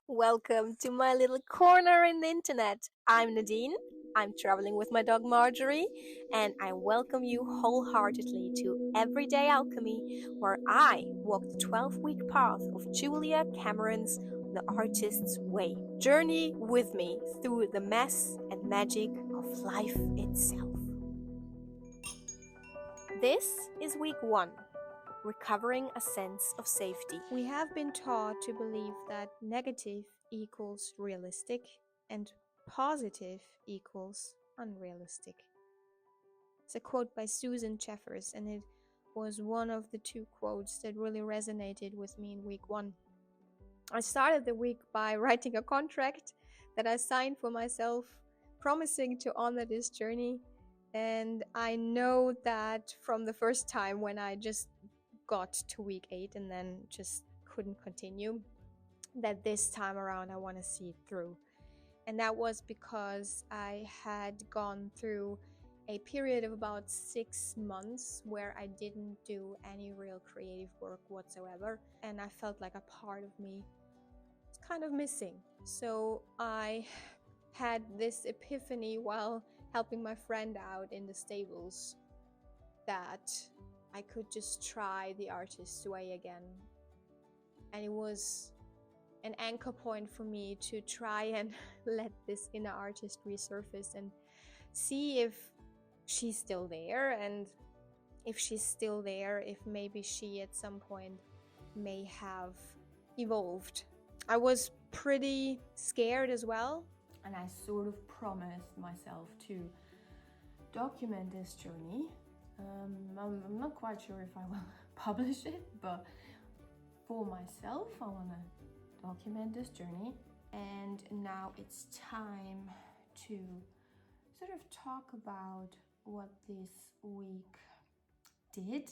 Welcome to my little corner in the internet. I'm Nadine. I'm traveling with my dog Marjorie, and I welcome you wholeheartedly to Everyday Alchemy, where I walk the 12-week path of Julia Cameron's The Artist's Way. Journey with me through the mess and magic of life itself. This is week 1. Recovering a sense of safety. We have been taught to believe that negative equals realistic and positive equals unrealistic. It's a quote by Susan Jeffers, and it was one of the 2 quotes that really resonated with me in week 1. I started the week by writing a contract that I signed for myself, promising to honor this journey. And I know that from the first time when I just got to week 8 and then just couldn't continue, that this time around I want to see it through. And that was because I had gone through a period of about 6 months where I didn't do any real creative work whatsoever, and I felt like a part of me was kind of missing. So I had this epiphany while helping my friend out in the stables that I could just try the artist's way again. And it was an anchor point for me to try and let this inner artist resurface and see if she's still there, and if she's still there, if maybe she at some point may have evolved. I was pretty scared as well, and I sort of promised myself to document this journey. I'm not quite sure if I will publish it, but for myself, I want to document this journey. And now it's time to sort of talk about what this week did.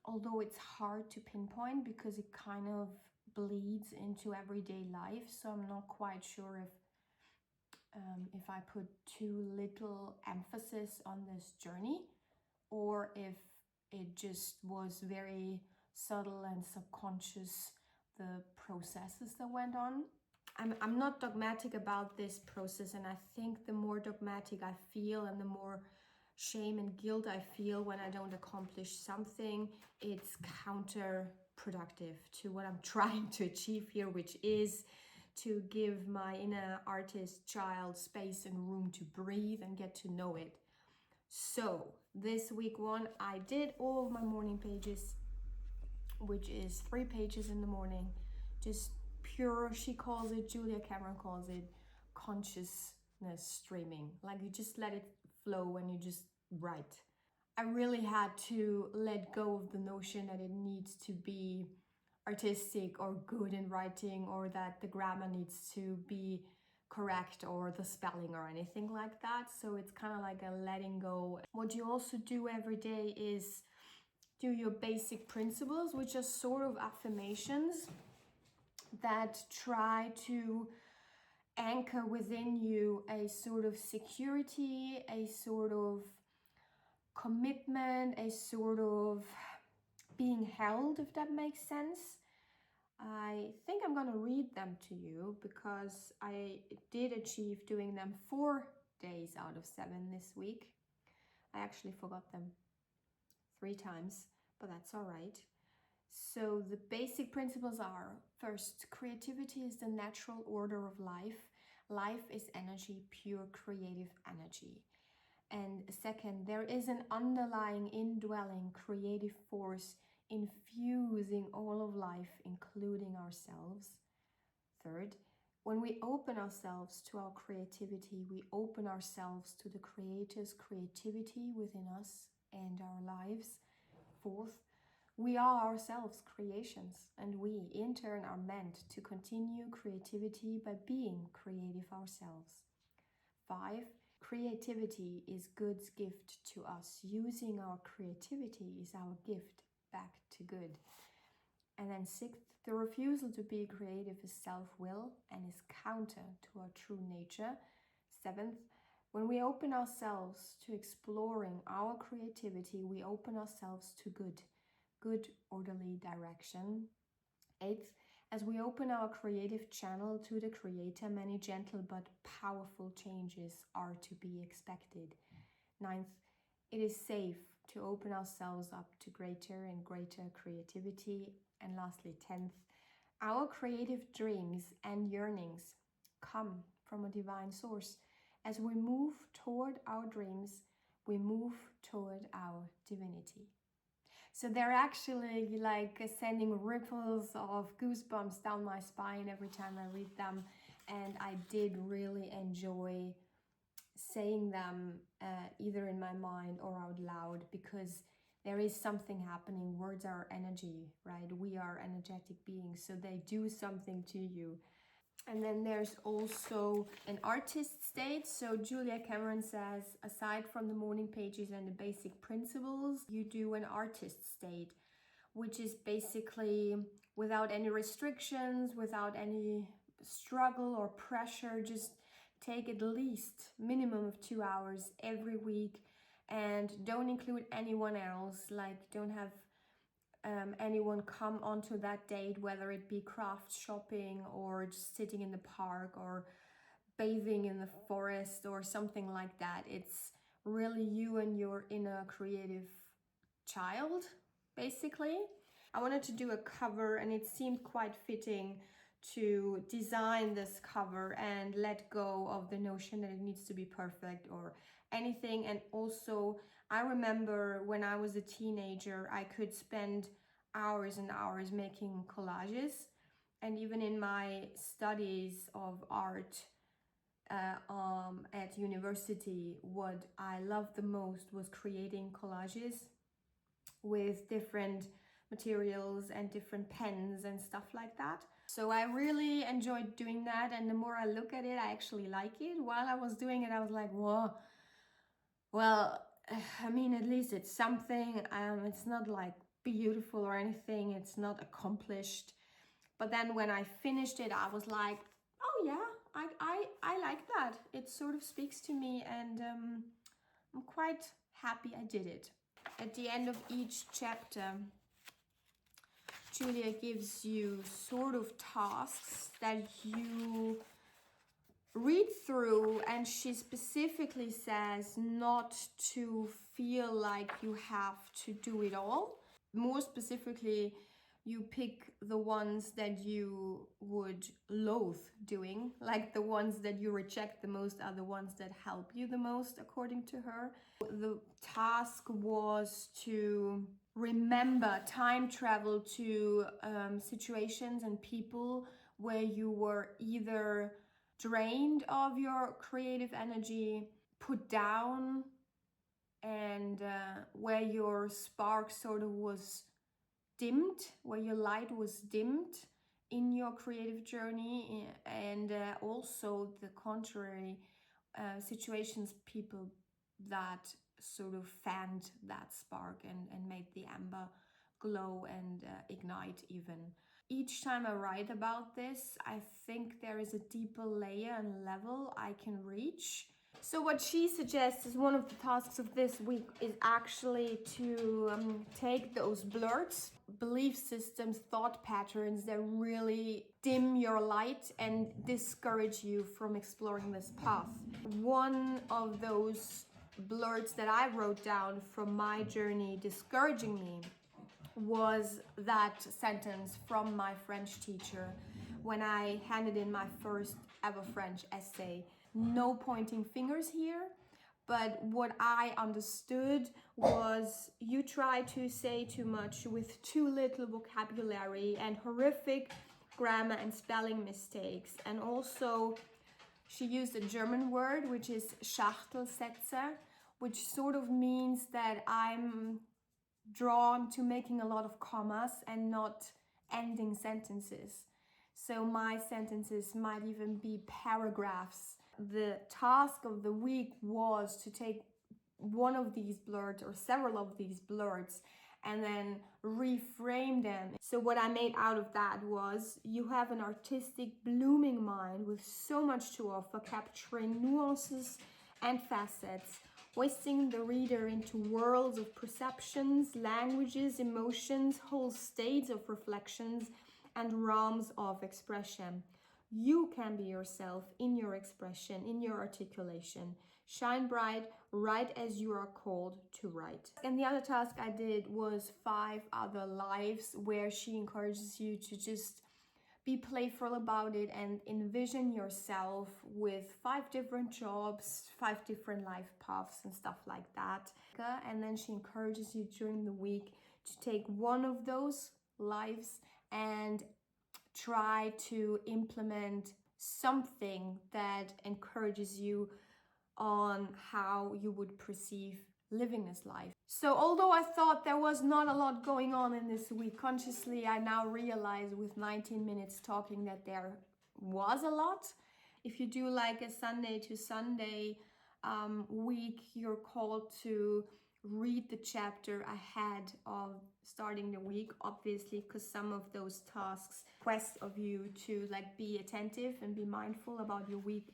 Although it's hard to pinpoint because it kind of bleeds into everyday life, so I'm not quite sure if I put too little emphasis on this journey, or if it just was very subtle and subconscious, the processes that went on. I'm not dogmatic about this process, and I think the more dogmatic I feel and the more shame and guilt I feel when I don't accomplish something, it's counterproductive to what I'm trying to achieve here, which is to give my inner artist child space and room to breathe and get to know it. So this week 1, I did all of my morning pages, which is 3 pages in the morning, just pure, she calls it, Julia Cameron calls it, consciousness streaming. Like you just let it flow and you just write. I really had to let go of the notion that it needs to be artistic or good in writing, or that the grammar needs to be correct or the spelling or anything like that. So it's kind of like a letting go. What you also do every day is do your basic principles, which are sort of affirmations that try to anchor within you a sort of security, a sort of commitment, a sort of being held, if that makes sense. I think I'm going to read them to you because I did achieve doing them 4 days out of 7 this week. I actually forgot them 3 times, but that's all right. So the basic principles are: first, creativity is the natural order of life. Life is energy, pure creative energy. And second, there is an underlying indwelling creative force infusing all of life, including ourselves. Third, when we open ourselves to our creativity, we open ourselves to the Creator's creativity within us and our lives. Fourth, we are ourselves creations, and we in turn are meant to continue creativity by being creative ourselves. 5, creativity is God's gift to us. Using our creativity is our gift back to good. And then 6th, the refusal to be creative is self-will and is counter to our true nature. 7th, when we open ourselves to exploring our creativity, we open ourselves to good orderly direction. 8th, As we open our creative channel to the Creator, many gentle but powerful changes are to be expected. 9th, it is safe to open ourselves up to greater and greater creativity. And lastly, 10th, our creative dreams and yearnings come from a divine source. As we move toward our dreams, we move toward our divinity. So they're actually like sending ripples of goosebumps down my spine every time I read them. And I did really enjoy saying them either in my mind or out loud, because there is something happening. Words are energy, right? We are energetic beings, so they do something to you. And then there's also an artist state. So Julia Cameron says, aside from the morning pages and the basic principles, you do an artist state, which is basically without any restrictions, without any struggle or pressure. Just take at least minimum of 2 hours every week, and don't include anyone else. Like, don't have anyone come onto that date, whether it be craft shopping or just sitting in the park or bathing in the forest or something like that. It's really you and your inner creative child, basically. I wanted to do a cover, and it seemed quite fitting to design this cover and let go of the notion that it needs to be perfect or anything. And also, I remember when I was a teenager, I could spend hours and hours making collages. And even in my studies of art at university, what I loved the most was creating collages with different materials and different pens and stuff like that. So I really enjoyed doing that, and the more I look at it, I actually like it. While I was doing it, I was like, whoa, well, I mean, at least it's something. It's not like beautiful or anything, it's not accomplished. But then when I finished it, I was like, oh yeah, I like that. It sort of speaks to me, and I'm quite happy I did it. At the end of each chapter, Julia gives you sort of tasks that you read through, and she specifically says not to feel like you have to do it all. More specifically, you pick the ones that you would loathe doing, like the ones that you reject the most are the ones that help you the most, according to her. The task was to remember, time travel to situations and people where you were either drained of your creative energy, put down, and where your spark sort of was dimmed, where your light was dimmed in your creative journey, and also the contrary, situations, people that sort of fanned that spark and made the amber glow and ignite even. Each time I write about this, I think there is a deeper layer and level I can reach. So what she suggests is one of the tasks of this week is actually to take those blurs, belief systems, thought patterns that really dim your light and discourage you from exploring this path. One of those blurs that I wrote down from my journey discouraging me was that sentence from my French teacher when I handed in my first ever French essay. No pointing fingers here, but what I understood was you try to say too much with too little vocabulary and horrific grammar and spelling mistakes. And also, she used a German word, which is Schachtelsätze, which sort of means that I'm drawn to making a lot of commas and not ending sentences. So my sentences might even be paragraphs. The task of the week was to take one of these blurs or several of these blurs and then reframe them. So what I made out of that was you have an artistic, blooming mind with so much to offer, capturing nuances and facets, hoisting the reader into worlds of perceptions, languages, emotions, whole states of reflections, and realms of expression. You can be yourself in your expression, in your articulation. Shine bright, write as you are called to write. And the other task I did was 5 other lives, where she encourages you to just be playful about it and envision yourself with 5 different jobs, 5 different life paths and stuff like that. And then she encourages you during the week to take one of those lives and try to implement something that encourages you on how you would perceive living this life. So although I thought there was not a lot going on in this week, consciously I now realize with 19 minutes talking that there was a lot. If you do like a Sunday to Sunday week, you're called to read the chapter ahead of starting the week, obviously, because some of those tasks request of you to like be attentive and be mindful about your week.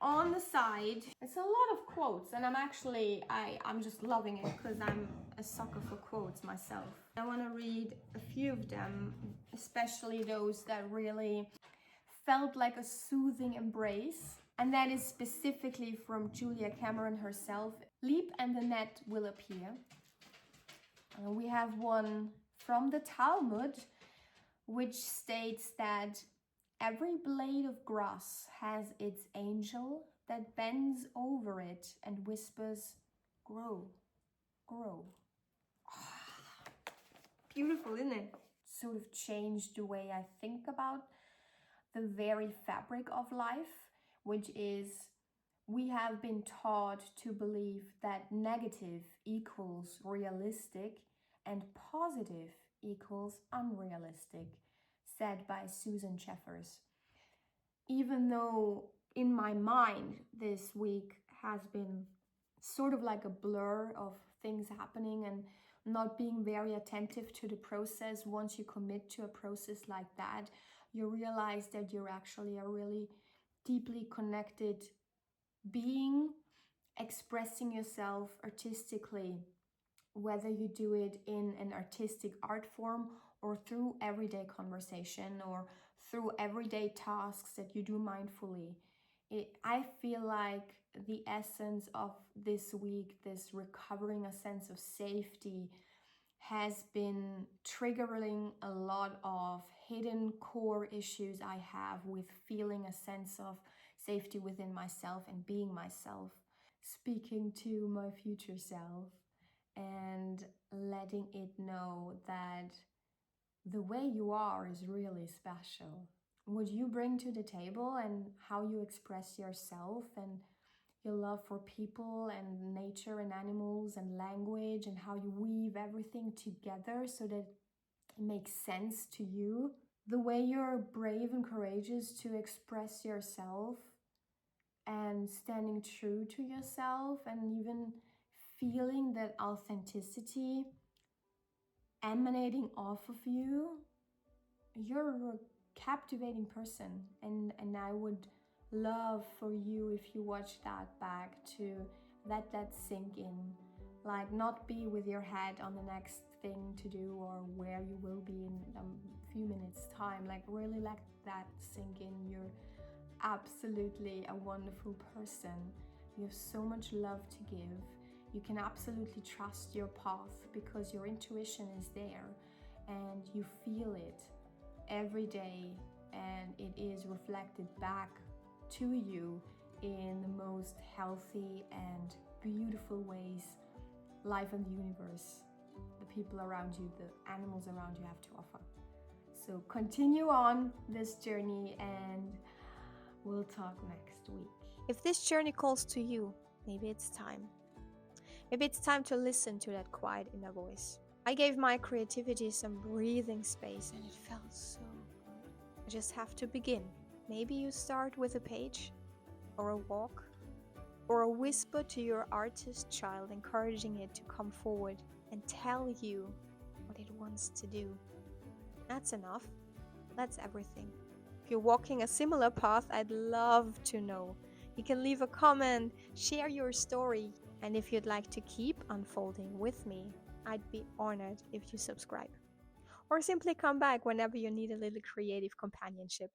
On the side, it's a lot of quotes, and I'm just loving it because I'm a sucker for quotes myself. I want to read a few of them, especially those that really felt like a soothing embrace. And that is specifically from Julia Cameron herself. Leap and the net will appear. We have one from the Talmud, which states that every blade of grass has its angel that bends over it and whispers, grow, grow. Beautiful, isn't it? Sort of changed the way I think about the very fabric of life, which is we have been taught to believe that negative equals realistic and positive equals unrealistic, said by Susan Jeffers. Even though in my mind this week has been sort of like a blur of things happening and not being very attentive to the process, once you commit to a process like that, you realize that you're actually a really deeply connected being, expressing yourself artistically, whether you do it in an artistic art form or through everyday conversation or through everyday tasks that you do mindfully. I feel like the essence of this week, this recovering a sense of safety, has been triggering a lot of hidden core issues I have with feeling a sense of safety within myself and being myself, speaking to my future self and letting it know that the way you are is really special. What you bring to the table and how you express yourself and your love for people and nature and animals and language and how you weave everything together so that it makes sense to you. The way you're brave and courageous to express yourself and standing true to yourself and even feeling that authenticity emanating off of you. You're a captivating person, and I would love for you, if you watch that back, to let that sink in. Like, not be with your head on the next thing to do or where you will be in a few minutes time. Like, really let that sink in. You're absolutely a wonderful person. You have so much love to give. You can absolutely trust your path because your intuition is there and you feel it every day, and it is reflected back to you in the most healthy and beautiful ways life and the universe, the people around you, the animals around you have to offer. So continue on this journey and we'll talk next week. If this journey calls to you, maybe it's time. Maybe it's time to listen to that quiet inner voice. I gave my creativity some breathing space and it felt so good. I just have to begin. Maybe you start with a page or a walk or a whisper to your artist child, encouraging it to come forward and tell you what it wants to do. That's enough. That's everything. If you're walking a similar path, I'd love to know. You can leave a comment, share your story, and if you'd like to keep unfolding with me, I'd be honored if you subscribe. or simply come back whenever you need a little creative companionship.